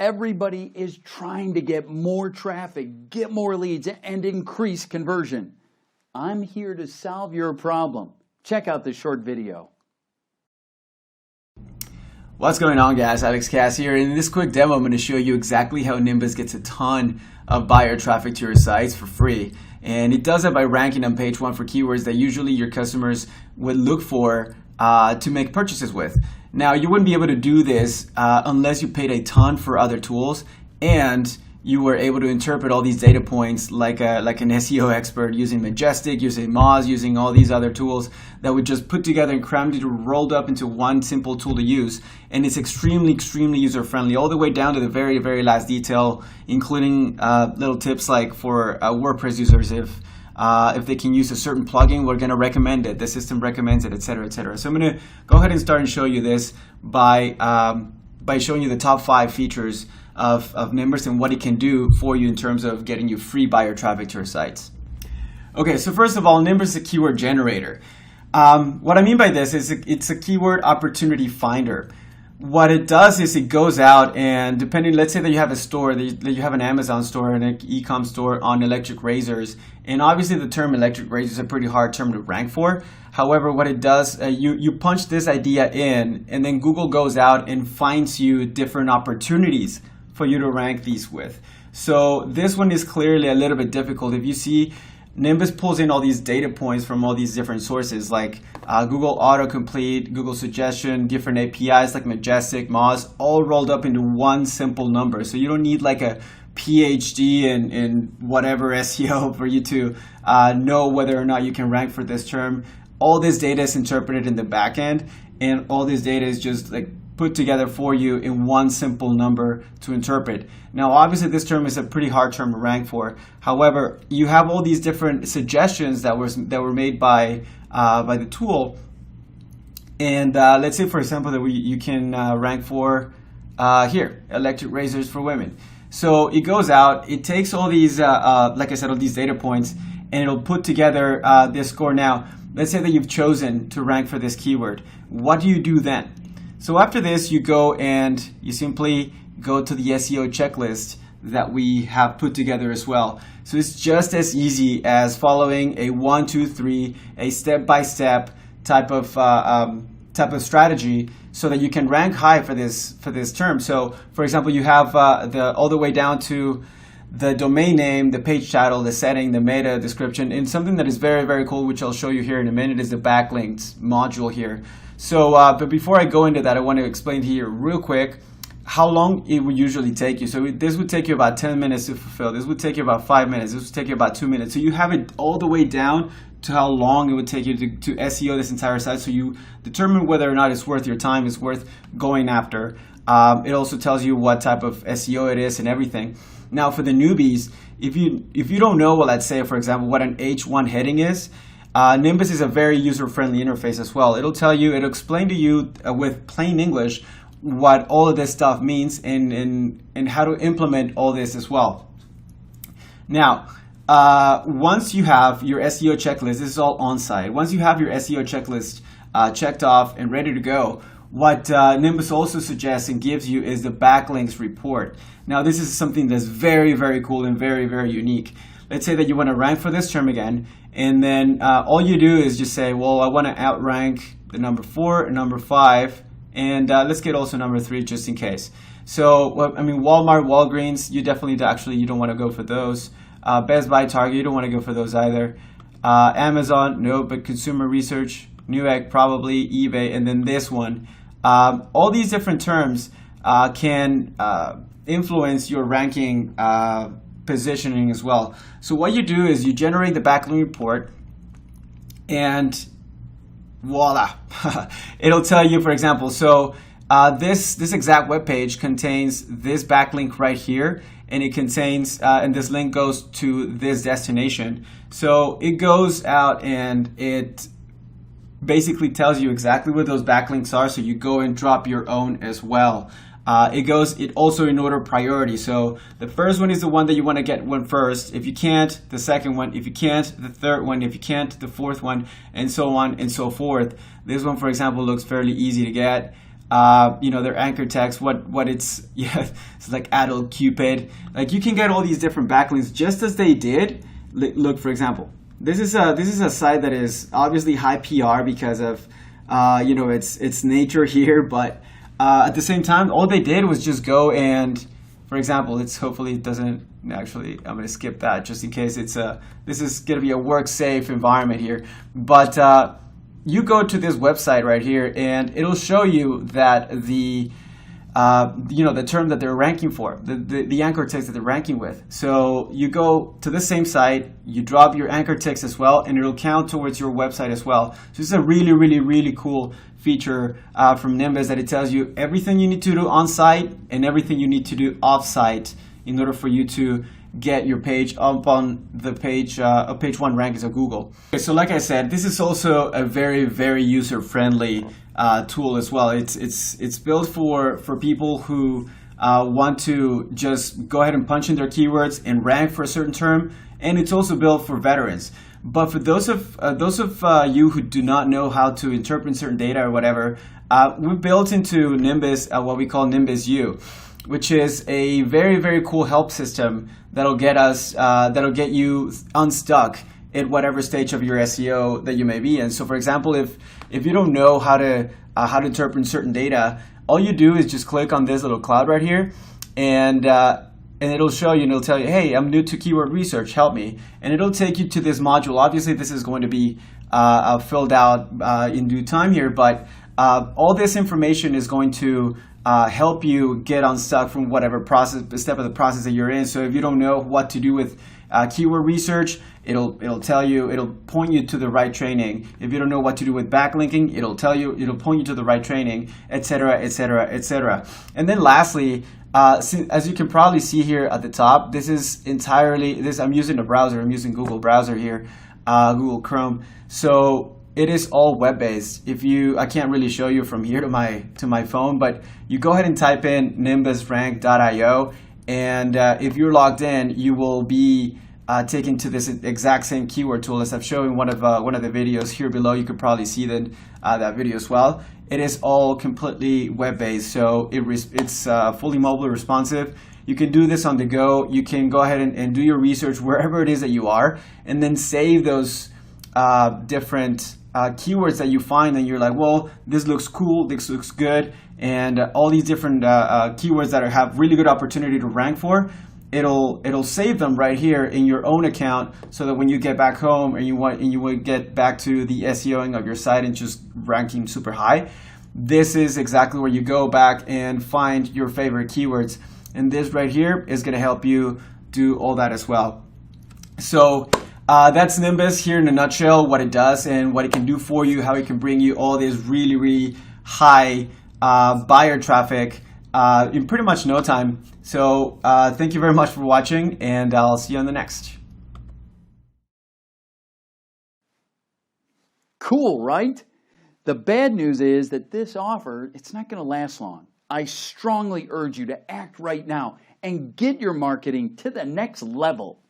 Everybody is trying to get more traffic, get more leads, and increase conversion. I'm here to solve your problem. Check out this short video. What's going on, guys? Alex Cass here. In this quick demo, I'm going to show you exactly how Nimbus gets a ton of buyer traffic to your sites for free. And it does it by ranking on page 1 for keywords that usually your customers would look for to make purchases with. Now, you wouldn't be able to do this unless you paid a ton for other tools and you were able to interpret all these data points like an SEO expert using Majestic, using Moz, using all these other tools that would just put together and crammed it rolled up into one simple tool to use. And it's extremely user-friendly, all the way down to the very, very last detail, including little tips like for WordPress users, if they can use a certain plugin, we're going to recommend it. The system recommends it, etc., etc. So I'm going to go ahead and start and show you this by showing you the top 5 features of Nimbus and what it can do for you in terms of getting you free buyer traffic to your sites. Okay, so first of all, Nimbus is a keyword generator. What I mean by this is it's a keyword opportunity finder. What it does is it goes out and depending, let's say that you have a store, that you have an Amazon store and an e-com store on electric razors, and obviously the term electric razor is a pretty hard term to rank for. However, what it does, you punch this idea in, and then Google goes out and finds you different opportunities for you to rank these with. So this one is clearly a little bit difficult. If you see, Nimbus pulls in all these data points from all these different sources like Google Autocomplete, Google Suggestion, different APIs like Majestic, Moz, all rolled up into one simple number. So you don't need like a PhD in whatever SEO for you to know whether or not you can rank for this term. All this data is interpreted in the back end, and all this data is just like put together for you in one simple number to interpret. Now, obviously, this term is a pretty hard term to rank for. However, you have all these different suggestions that were made by the tool, and let's say, for example, that you can rank for here, electric razors for women. So it goes out, it takes all these, like I said, all these data points, and it'll put together this score. Now, let's say that you've chosen to rank for this keyword. What do you do then? So after this, you go and you simply go to the SEO checklist that we have put together as well. So it's just as easy as following a 1, 2, 3, a step-by-step type of strategy so that you can rank high for this term. So, for example, you have all the way down to the domain name, the page title, the setting, the meta description, and something that is very, very cool, which I'll show you here in a minute, is the backlinks module here. So, but before I go into that, I want to explain to you real quick how long it would usually take you. So this would take you about 10 minutes to fulfill. This would take you about 5 minutes. This would take you about 2 minutes. So you have it all the way down to how long it would take you to SEO this entire site. So you determine whether or not it's worth your time, it's worth going after. It also tells you what type of SEO it is and everything. Now for the newbies, if you don't know, well, let's say, for example, what an H1 heading is, Nimbus is a very user-friendly interface as well. It'll explain to you with plain English what all of this stuff means and how to implement all this as well. Now, once you have your SEO checklist, this is all on-site. Once you have your SEO checklist checked off and ready to go, what Nimbus also suggests and gives you is the backlinks report. Now, this is something that's very, very cool and very, very unique. Let's say that you want to rank for this term again, and then all you do is just say, well, I want to outrank the number 4 and number 5, and let's get also number 3 just in case. So, well, I mean, Walmart, Walgreens, you don't want to go for those. Best Buy, Target, you don't want to go for those either. Amazon, no, but Consumer Research, Newegg, probably, eBay, and then this one. All these different terms can influence your ranking positioning as well. So what you do is you generate the backlink report, and voila, it'll tell you, for example, so this exact web page contains this backlink right here, and it contains and this link goes to this destination. So it goes out and it basically tells you exactly what those backlinks are, so you go and drop your own as well. It also in order priority. So the first one is the one that you want to get one first. If you can't, the second one. If you can't, the third one. If you can't, the fourth one, and so on and so forth. This one, for example, looks fairly easy to get. their anchor text, what it's, yeah, it's like adult Cupid. Like you can get all these different backlinks just as they did. Look, for example, this is a site that is obviously high PR because of its nature here, but at the same time, all they did was just go and, for example, hopefully it doesn't actually. I'm going to skip that just in case this is going to be a work safe environment here, but. You go to this website right here, and it'll show you that the term that they're ranking for, the anchor text that they're ranking with. So you go to the same site, you drop your anchor text as well, and it'll count towards your website as well. So it's a really, really, really cool feature from Nimbus that it tells you everything you need to do on site and everything you need to do off site in order for you to get your page up on the page 1 rankings of Google. Okay, so like I said, this is also a very, very user-friendly tool as well. It's built for people who want to just go ahead and punch in their keywords and rank for a certain term, and it's also built for veterans. But for those of you who do not know how to interpret certain data or whatever, we've built into Nimbus what we call Nimbus U, which is a very, very cool help system that'll get you unstuck at whatever stage of your SEO that you may be in. So, for example, if you don't know how to interpret certain data, all you do is just click on this little cloud right here, and it'll show you, and it'll tell you, hey, I'm new to keyword research, help me, and it'll take you to this module. Obviously, this is going to be filled out in due time here, but all this information is going to help you get unstuck from whatever step of the process that you're in. So if you don't know what to do with keyword research, it'll tell you, it'll point you to the right training. If you don't know what to do with backlinking, it'll point you to the right training, etc., etc., etc. And then lastly, as you can probably see here at the top, this is entirely I'm using a browser. I'm using Google browser here, Google Chrome. So it is all web-based. I can't really show you from here to my phone, but you go ahead and type in nimbusrank.io, and if you're logged in, you will be taken to this exact same keyword tool as I've shown in one of the videos here below. You could probably see that video as well. It is all completely web-based, so it's fully mobile responsive. You can do this on the go. You can go ahead and do your research wherever it is that you are, and then save those different keywords that you find, and you're like, well, this looks cool, this looks good, and all these different keywords that have really good opportunity to rank for, it'll save them right here in your own account, so that when you get back home and you want to get back to the SEOing of your site and just ranking super high, this is exactly where you go back and find your favorite keywords, and this right here is going to help you do all that as well. So that's Nimbus here in a nutshell, what it does and what it can do for you, how it can bring you all this really, really high buyer traffic in pretty much no time. So thank you very much for watching, and I'll see you on the next. Cool, right? The bad news is that this offer, it's not going to last long. I strongly urge you to act right now and get your marketing to the next level.